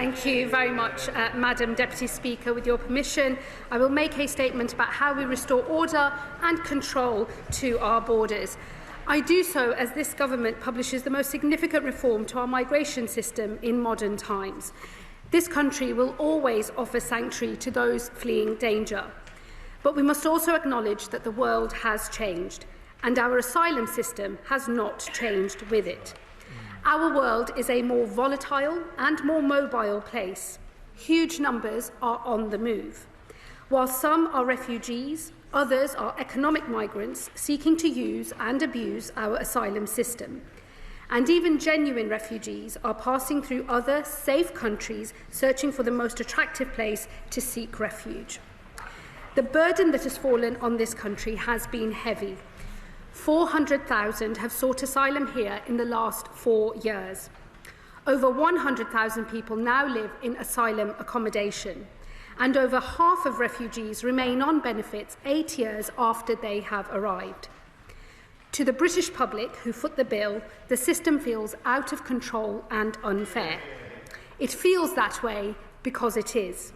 Thank you very much, Madam Deputy Speaker. With your permission, I will make a statement about how we restore order and control to our borders. I do so as this government publishes the most significant reform to our migration system in modern times. This country will always offer sanctuary to those fleeing danger. But we must also acknowledge that the world has changed, and our asylum system has not changed with it. Our world is a more volatile and more mobile place. Huge numbers are on the move. While some are refugees, others are economic migrants seeking to use and abuse our asylum system. And even genuine refugees are passing through other safe countries searching for the most attractive place to seek refuge. The burden that has fallen on this country has been heavy. 400,000 have sought asylum here in the last 4 years. Over 100,000 people now live in asylum accommodation, and over half of refugees remain on benefits 8 years after they have arrived. To the British public who foot the bill, the system feels out of control and unfair. It feels that way because it is.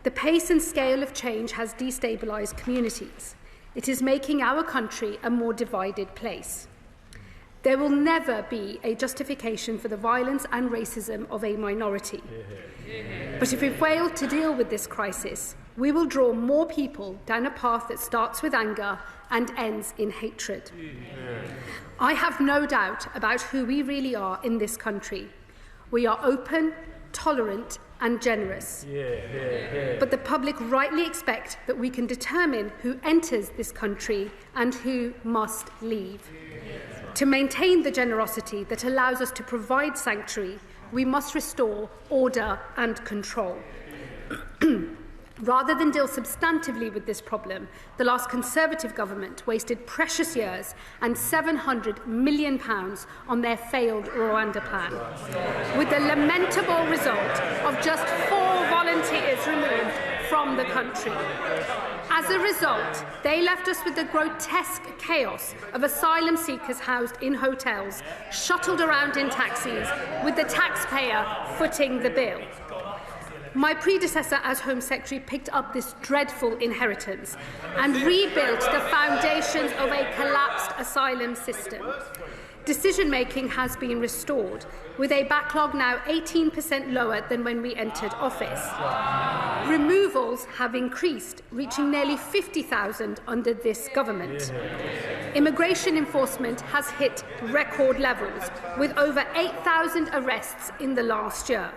The pace and scale of change has destabilised communities. It is making our country a more divided place. There will never be a justification for the violence and racism of a minority. But if we fail to deal with this crisis, we will draw more people down a path that starts with anger and ends in hatred. I have no doubt about who we really are in this country. We are open, tolerant, and generous. But the public rightly expect that we can determine who enters this country and who must leave. To maintain the generosity that allows us to provide sanctuary, we must restore order and control. Rather than deal substantively with this problem, the last Conservative government wasted precious years and £700 million on their failed Rwanda plan, with the lamentable result of just 4 volunteers removed from the country. As a result, they left us with the grotesque chaos of asylum seekers housed in hotels, shuttled around in taxis, with the taxpayer footing the bill. My predecessor as Home Secretary picked up this dreadful inheritance and rebuilt the foundations of a collapsed asylum system. Decision-making has been restored, with a backlog now 18% lower than when we entered office. Removals have increased, reaching nearly 50,000 under this government. Immigration enforcement has hit record levels, with over 8,000 arrests in the last year.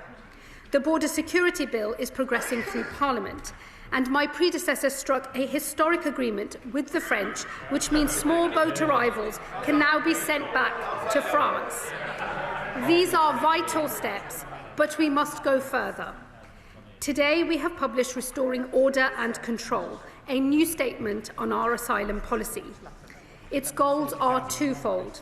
The Border Security Bill is progressing through Parliament, and my predecessor struck a historic agreement with the French, which means small boat arrivals can now be sent back to France. These are vital steps, but we must go further. Today we have published Restoring Order and Control, a new statement on our asylum policy. Its goals are twofold.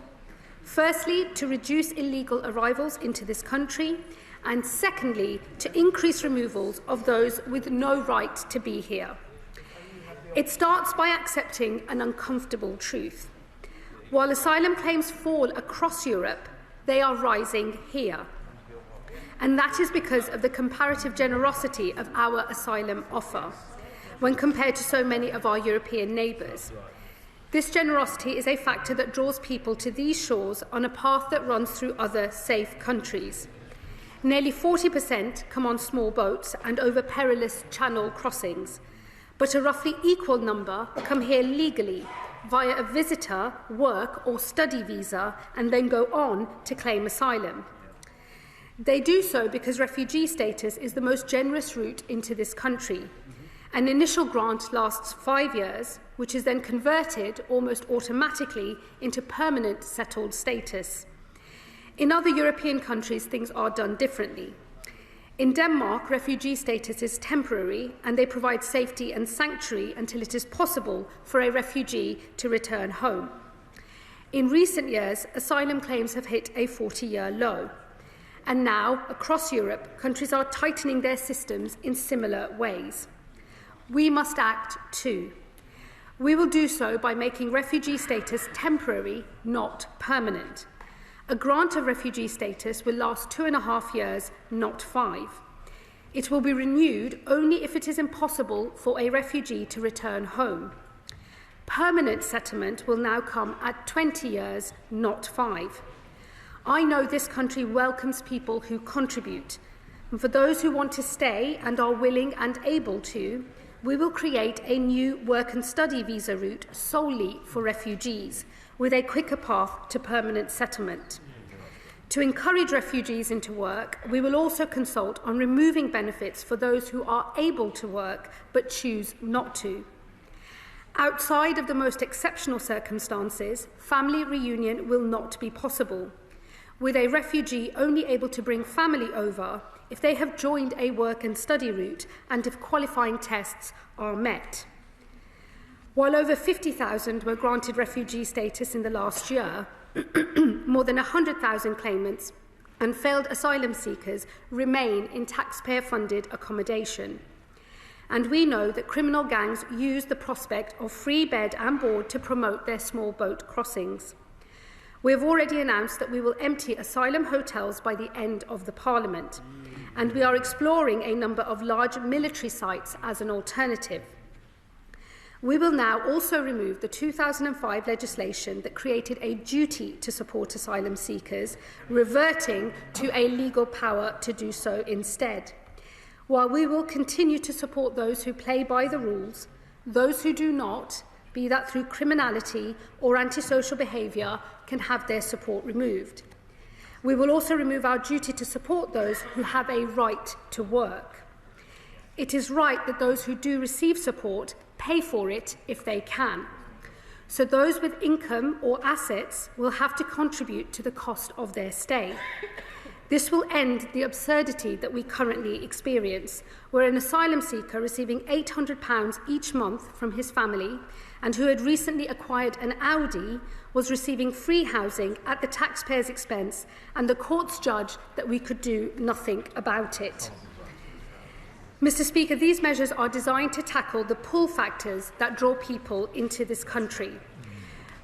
Firstly, to reduce illegal arrivals into this country, and secondly, to increase removals of those with no right to be here. It starts by accepting an uncomfortable truth. While asylum claims fall across Europe, they are rising here. And that is because of the comparative generosity of our asylum offer, when compared to so many of our European neighbours. This generosity is a factor that draws people to these shores on a path that runs through other safe countries. Nearly 40% come on small boats and over perilous channel crossings, but a roughly equal number come here legally via a visitor, work or study visa and then go on to claim asylum. They do so because refugee status is the most generous route into this country. An initial grant lasts 5 years, which is then converted almost automatically into permanent settled status. In other European countries, things are done differently. In Denmark, refugee status is temporary and they provide safety and sanctuary until it is possible for a refugee to return home. In recent years, asylum claims have hit a 40-year low. And now, across Europe, countries are tightening their systems in similar ways. We must act too. We will do so by making refugee status temporary, not permanent. A grant of refugee status will last 2.5 years, not 5. It will be renewed only if it is impossible for a refugee to return home. Permanent settlement will now come at 20 years, not 5. I know this country welcomes people who contribute, and for those who want to stay and are willing and able to, we will create a new work and study visa route solely for refugees, with a quicker path to permanent settlement. To encourage refugees into work, we will also consult on removing benefits for those who are able to work but choose not to. Outside of the most exceptional circumstances, family reunion will not be possible, with a refugee only able to bring family over if they have joined a work and study route and if qualifying tests are met. While over 50,000 were granted refugee status in the last year, more than 100,000 claimants and failed asylum seekers remain in taxpayer-funded accommodation. And we know that criminal gangs use the prospect of free bed and board to promote their small boat crossings. We have already announced that we will empty asylum hotels by the end of the Parliament, and we are exploring a number of large military sites as an alternative. We will now also remove the 2005 legislation that created a duty to support asylum seekers, reverting to a legal power to do so instead. While we will continue to support those who play by the rules, those who do not, be that through criminality or antisocial behaviour, can have their support removed. We will also remove our duty to support those who have a right to work. It is right that those who do receive support pay for it if they can. So those with income or assets will have to contribute to the cost of their stay. This will end the absurdity that we currently experience, where an asylum seeker receiving £800 each month from his family and who had recently acquired an Audi was receiving free housing at the taxpayer's expense, and the courts judged that we could do nothing about it. Mr. Speaker, these measures are designed to tackle the pull factors that draw people into this country.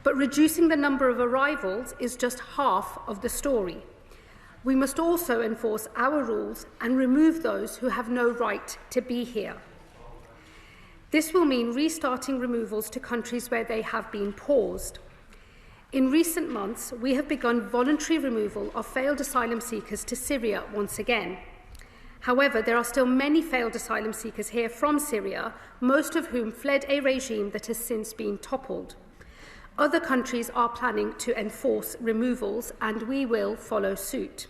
But reducing the number of arrivals is just half of the story. We must also enforce our rules and remove those who have no right to be here. This will mean restarting removals to countries where they have been paused. In recent months, we have begun voluntary removal of failed asylum seekers to Syria once again. However, there are still many failed asylum seekers here from Syria, most of whom fled a regime that has since been toppled. Other countries are planning to enforce removals, and we will follow suit.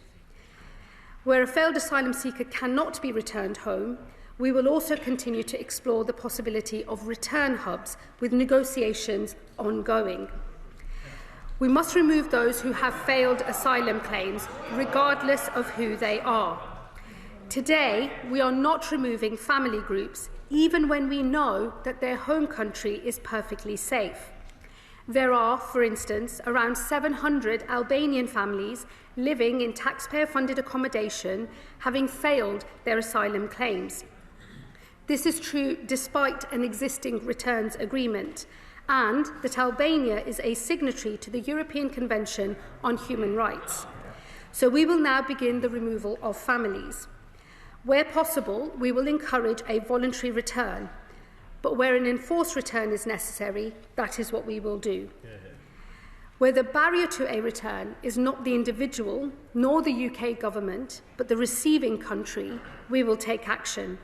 Where a failed asylum seeker cannot be returned home, we will also continue to explore the possibility of return hubs, with negotiations ongoing. We must remove those who have failed asylum claims, regardless of who they are. Today, we are not removing family groups, even when we know that their home country is perfectly safe. There are, for instance, around 700 Albanian families living in taxpayer-funded accommodation, having failed their asylum claims. This is true despite an existing returns agreement, and that Albania is a signatory to the European Convention on Human Rights. So we will now begin the removal of families. Where possible, we will encourage a voluntary return, but where an enforced return is necessary, that is what we will do. Where the barrier to a return is not the individual nor the UK government, but the receiving country, we will take action.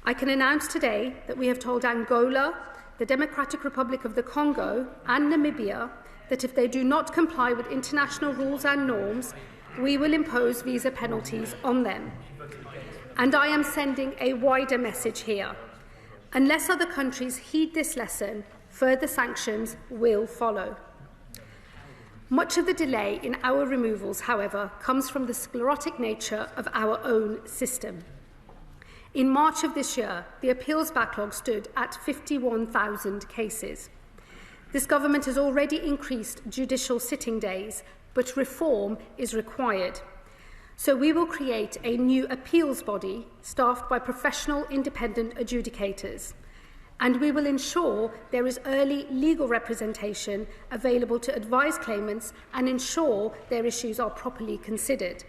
I can announce today that we have told Angola, the Democratic Republic of the Congo, and Namibia that if they do not comply with international rules and norms, we will impose visa penalties on them. And I am sending a wider message here. Unless other countries heed this lesson, further sanctions will follow. Much of the delay in our removals, however, comes from the sclerotic nature of our own system. In March of this year, the appeals backlog stood at 51,000 cases. This government has already increased judicial sitting days, but reform is required. So we will create a new appeals body staffed by professional independent adjudicators, and we will ensure there is early legal representation available to advise claimants and ensure their issues are properly considered.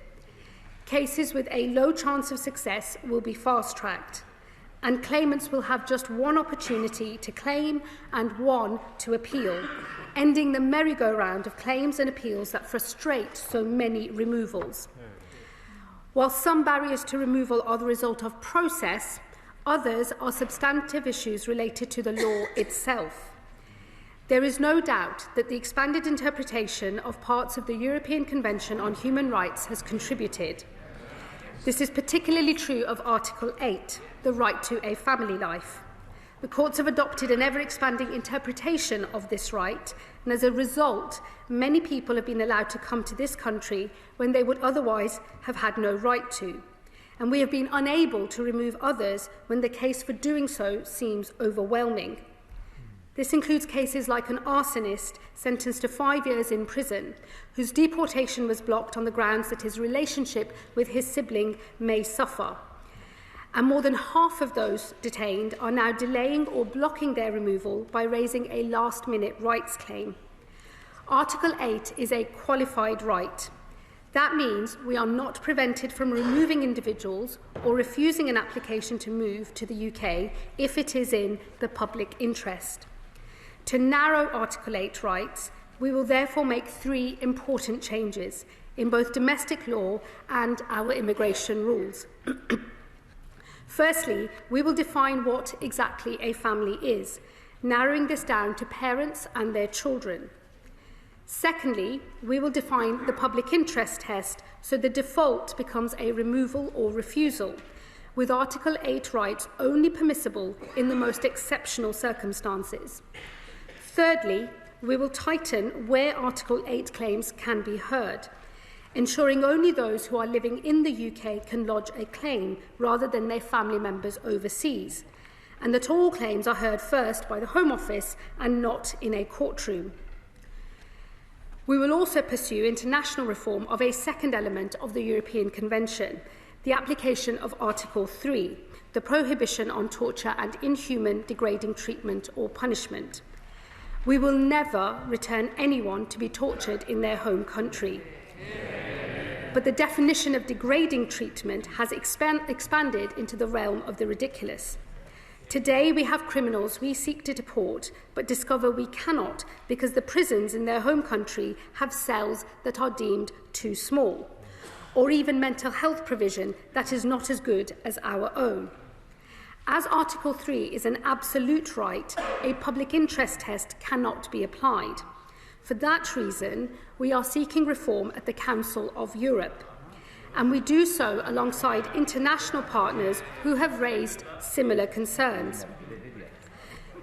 Cases with a low chance of success will be fast-tracked, and claimants will have just one opportunity to claim and one to appeal, ending the merry-go-round of claims and appeals that frustrate so many removals. While some barriers to removal are the result of process, others are substantive issues related to the law itself. There is no doubt that the expanded interpretation of parts of the European Convention on Human Rights has contributed. This is particularly true of Article 8, the right to a family life. The courts have adopted an ever-expanding interpretation of this right, and as a result, many people have been allowed to come to this country when they would otherwise have had no right to. And we have been unable to remove others when the case for doing so seems overwhelming. This includes cases like an arsonist sentenced to 5 years in prison, whose deportation was blocked on the grounds that his relationship with his sibling may suffer. And more than half of those detained are now delaying or blocking their removal by raising a last-minute rights claim. Article 8 is a qualified right. That means we are not prevented from removing individuals or refusing an application to move to the UK if it is in the public interest. To narrow Article 8 rights, we will therefore make 3 important changes in both domestic law and our immigration rules. Firstly, we will define what exactly a family is, narrowing this down to parents and their children. Secondly, we will define the public interest test so the default becomes a removal or refusal, with Article 8 rights only permissible in the most exceptional circumstances. Thirdly, we will tighten where Article 8 claims can be heard, ensuring only those who are living in the UK can lodge a claim rather than their family members overseas, and that all claims are heard first by the Home Office and not in a courtroom. We will also pursue international reform of a second element of the European Convention, the application of Article 3, the prohibition on torture and inhuman, degrading treatment or punishment. We will never return anyone to be tortured in their home country. But the definition of degrading treatment has expanded into the realm of the ridiculous. Today we have criminals we seek to deport, but discover we cannot because the prisons in their home country have cells that are deemed too small, or even mental health provision that is not as good as our own. As Article 3 is an absolute right, a public interest test cannot be applied. For that reason, we are seeking reform at the Council of Europe, and we do so alongside international partners who have raised similar concerns.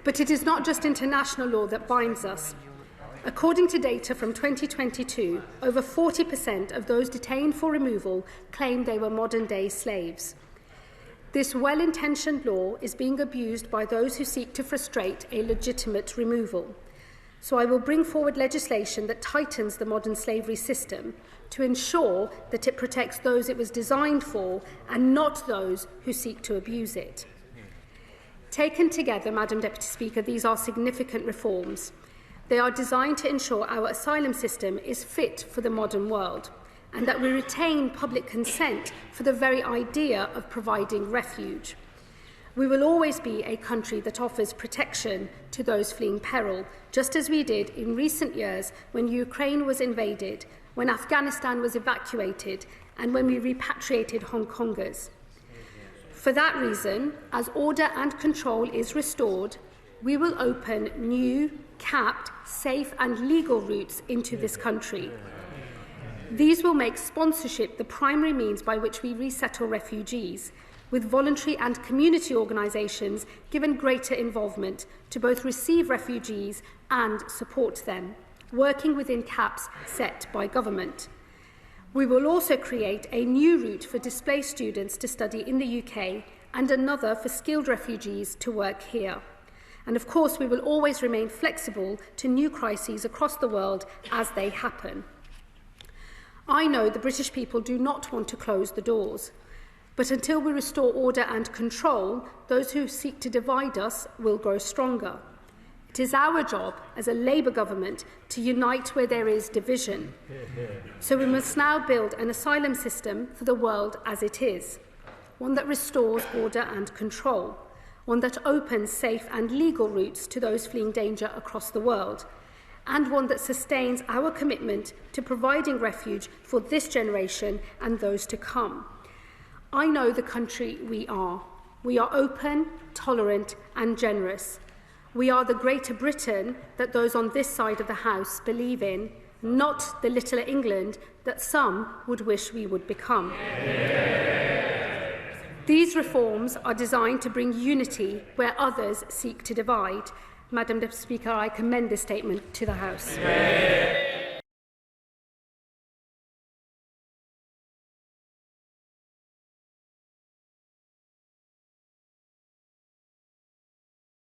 But it is not just international law that binds us. According to data from 2022, over 40% of those detained for removal claimed they were modern-day slaves. This well-intentioned law is being abused by those who seek to frustrate a legitimate removal. So I will bring forward legislation that tightens the modern slavery system to ensure that it protects those it was designed for and not those who seek to abuse it. Taken together, Madam Deputy Speaker, these are significant reforms. They are designed to ensure our asylum system is fit for the modern world, and that we retain public consent for the very idea of providing refuge. We will always be a country that offers protection to those fleeing peril, just as we did in recent years when Ukraine was invaded, when Afghanistan was evacuated, and when we repatriated Hong Kongers. For that reason, as order and control is restored, we will open new, capped, safe and legal routes into this country. These will make sponsorship the primary means by which we resettle refugees, with voluntary and community organisations given greater involvement to both receive refugees and support them, working within caps set by government. We will also create a new route for displaced students to study in the UK and another for skilled refugees to work here. And of course, we will always remain flexible to new crises across the world as they happen. I know the British people do not want to close the doors, but until we restore order and control, those who seek to divide us will grow stronger. It is our job as a Labour government to unite where there is division. So we must now build an asylum system for the world as it is, one that restores order and control, one that opens safe and legal routes to those fleeing danger across the world, and one that sustains our commitment to providing refuge for this generation and those to come. I know the country we are. We are open, tolerant and generous. We are the Greater Britain that those on this side of the House believe in, not the littler England that some would wish we would become. These reforms are designed to bring unity where others seek to divide. Madam Deputy Speaker, I commend this statement to the House.